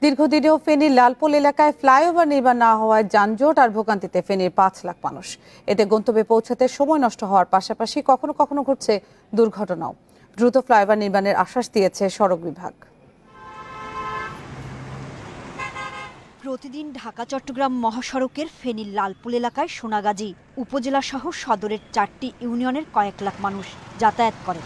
দীর্ঘদিনেও ফেনীর লালপুল এলাকায় ফ্লাইওভার নির্মাণ না হওয়ায় যানজট আর ভোগান্তিতে ফেনীর ৫ লাখ মানুষ। এতে গন্তব্যে পৌঁছাতে সময় নষ্ট হওয়ার পাশাপাশি কখনো কখনো ঘটছে দুর্ঘটনাও। দ্রুত ফ্লাইওভার নির্মাণের আশ্বাস দিয়েছে সড়ক বিভাগ। প্রতিদিন ঢাকা চট্টগ্রাম মহাসড়কের ফেনীর লালপুল এলাকায় সোনাগাজী উপজেলা সহ সদরের ৪টি ইউনিয়নের কয়েক লাখ মানুষ যাতায়াত করে।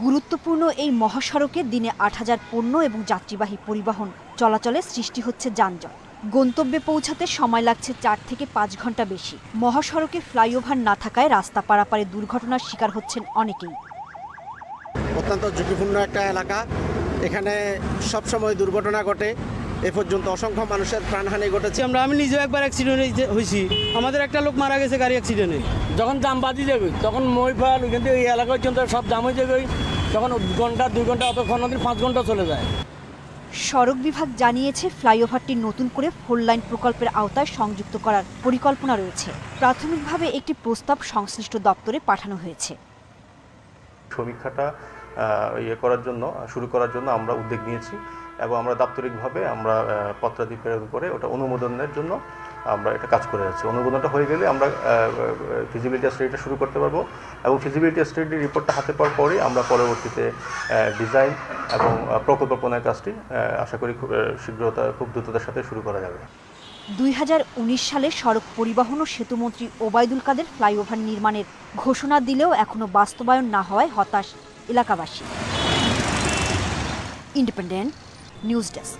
গুরুত্বপূর্ণ এই মহাসড়কে দিনে ৮,০০০ পণ্য এবং যাত্রীবাহী পরিবহন চলাচলে সৃষ্টি হচ্ছে যানজট। গন্তব্যে পৌঁছাতে সময় লাগছে ৪ থেকে ৫ ঘন্টা বেশি। মহাসড়কে ফ্লাইওভার না থাকায় রাস্তা পারাপারে দুর্ঘটনার শিকার হচ্ছেন অনেকেই। অত্যন্ত ঝুঁকিপূর্ণ একটা এলাকা, এখানে সবসময় দুর্ঘটনা ঘটে। এ পর্যন্ত অসংখ্য মানুষের প্রাণহানি ঘটেছে। আমি নিজেও একবার অ্যাক্সিডেন্টে হয়েছি, আমাদের একটা লোক মারা গেছে গাড়ি অ্যাক্সিডেন্টে। যখন জাম বাজি যাবে তখন মহিফাল ওইখান থেকে এই এলাকা পর্যন্ত সব জাম হয়ে যাবে, তখন ঘন্টা ২ ঘন্টা অতক্ষণ ৫ ঘন্টা চলে যায়। সড়ক বিভাগ জানিয়েছে ফ্লাইওভারটি নতুন করে 4 লাইন প্রকল্পের আওতায় সংযুক্ত করার পরিকল্পনা রয়েছে। প্রাথমিকভাবে একটি প্রস্তাব সংশ্লিষ্ট দপ্তরে পাঠানো হয়েছে। সমীক্ষাটা শুরু করার জন্য আমরা উদ্যোগ নিয়েছি এবং আমরা দাপ্তরিকভাবে আমরা পত্রাদি প্রেরণ করে ওটা অনুমোদনের জন্য আমরা এটা কাজ করে যাচ্ছি। অনুমোদনটা হয়ে গেলে আমরা ফিজিবিলিটি স্টাডিটা শুরু করতে পারবো এবং ফিজিবিলিটি স্টাডি রিপোর্টটা হাতে পাওয়ার পরেই আমরা পরবর্তীতে ডিজাইন এবং প্রকল্প প্রণয়নের কাজটি আশা করি খুব দ্রুততার সাথে শুরু করা যাবে। ২০১৯ সালে সড়ক পরিবহন ও সেতুমন্ত্রী ওবায়দুল কাদের ফ্লাইওভার নির্মাণের ঘোষণা দিলেও এখনো বাস্তবায়ন না হওয়ায় হতাশ এলাকাবাসী। Independent news desk.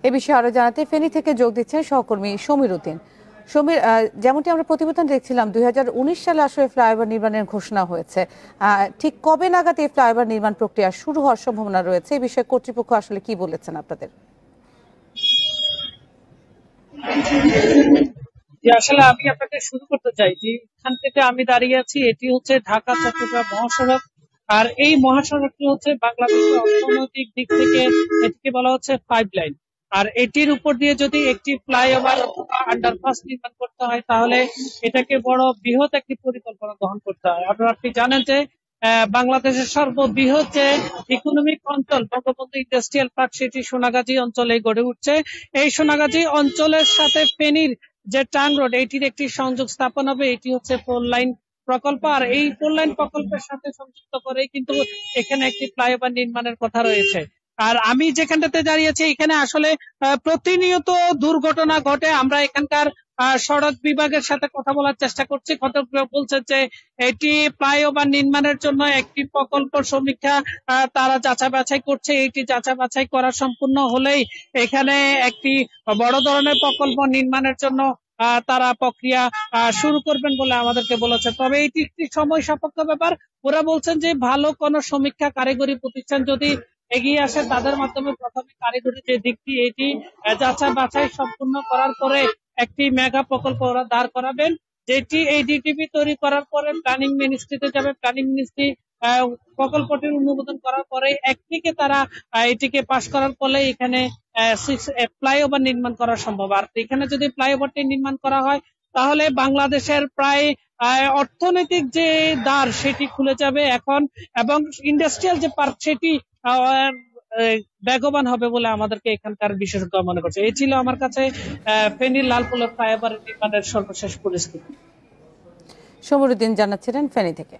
এ বিষয়ে আরো জানাতে ফেনী থেকে যোগ দিচ্ছেন সহকর্মী সমীর উদ্দিন। সমীর, যেমনটি আমরা প্রতিবেদন দেখছিলাম ২০১৯ সালে আসলে ফ্লাইওভার নির্মাণের ঘোষণা হয়েছে, ঠিক কবে নাগাদ এই ফ্লাইওভার নির্মাণ প্রক্রিয়া শুরু হওয়ার সম্ভাবনা রয়েছে, এই বিষয়ে কর্তৃপক্ষ আসলে কি বলেছেন আপনাদের? আসলে আমি আপনাকে শুরু করতে চাই যে এখান থেকে আমি দাঁড়িয়ে আছি, এটি হচ্ছে ঢাকা চট্টগ্রাম মহাসড়ক। আর এই মহাসড়কটি হচ্ছে বাংলাদেশের অর্থনৈতিক দিক থেকে এটিকে বলা হচ্ছে 5 লাইন। আর এটির উপর দিয়ে যদি একটি ফ্লাইওভার অথবা আন্ডারপাস নির্মাণ করতে হয় তাহলে এটাকে বড় বৃহৎ একটি পরিকল্পনা গ্রহণ করতে হয়। আপনি জানেন যে বাংলাদেশের সর্ববৃহৎ যে ইকোনমিক অঞ্চল বঙ্গবন্ধু ইন্ডাস্ট্রিয়াল পার্ক সেটি সোনাগাজী অঞ্চলে গড়ে উঠছে। এই সোনাগাজী অঞ্চলের সাথে ফেনীর যে টার্ন রোড এটির একটি সংযোগ স্থাপন হবে। এটি হচ্ছে 4 লাইন প্রকল্প। আর এই 4 লাইন প্রকল্পের সাথে সংযুক্ত করে কিন্তু এখানে একটি ফ্লাইওভার নির্মাণের কথা রয়েছে। আর আমি যেখানটাতে দাঁড়িয়েছি এখানে আসলে প্রতিনিয়ত দুর্ঘটনা ঘটে। আমরা এখানকার সড়ক বিভাগের সাথে কথা বলার চেষ্টা করছি। কতগুলো বলছে যে এটি ফ্লাইওভার নির্মাণের জন্য একটি প্রকল্প সমীক্ষা তারা যাচাই বাছাই করছে। এটি যাচাই বাছাই করা সম্পূর্ণ হলেই এখানে একটি বড় ধরনের প্রকল্প নির্মাণের জন্য তারা প্রক্রিয়া শুরু করবেন বলে আমাদেরকে বলেছে। তবে এটি একটি সময় সাপেক্ষ ব্যাপার। ওরা বলছেন যে ভালো কোন সমীক্ষা কারিগরি প্রতিষ্ঠান যদি এগিয়ে আসে তাদের মাধ্যমে প্রথমে কারিগরি যে দিকটি এটি যাচাই বাছাই সম্পূর্ণ করার পরে একটি মেগা প্রকল্প ওরা দাঁড় করাবেন, যেটি এই ডিটিপি তৈরি করার পরে প্ল্যানিং মিনিস্ট্রিতে যাবে। প্ল্যানিং মিনিস্ট্রি প্রকল্পটির অনুমোদন করার পরে একদিকে তারা এটিকে পাশ করার ফলে এখানে ফ্লাইওভার নির্মাণ করা সম্ভব। আর এখানে যদি ফ্লাইওভারটি নির্মাণ করা হয় তাহলে বাংলাদেশের প্রায় অর্থনৈতিক যে দ্বার সেটি খুলে যাবে এখন, এবং ইন্ডাস্ট্রিয়াল যে পার্ক সেটি বেগবান হবে বলে আমাদেরকে এখানকার বিশেষজ্ঞ মনে করছে। এই ছিল আমার কাছে ফেনীর লালপুল ফ্লাইওভার নির্মাণের সর্বশেষ পরিস্থিতি। সমীর উদ্দিন জানাচ্ছিলেন ফেনী থেকে।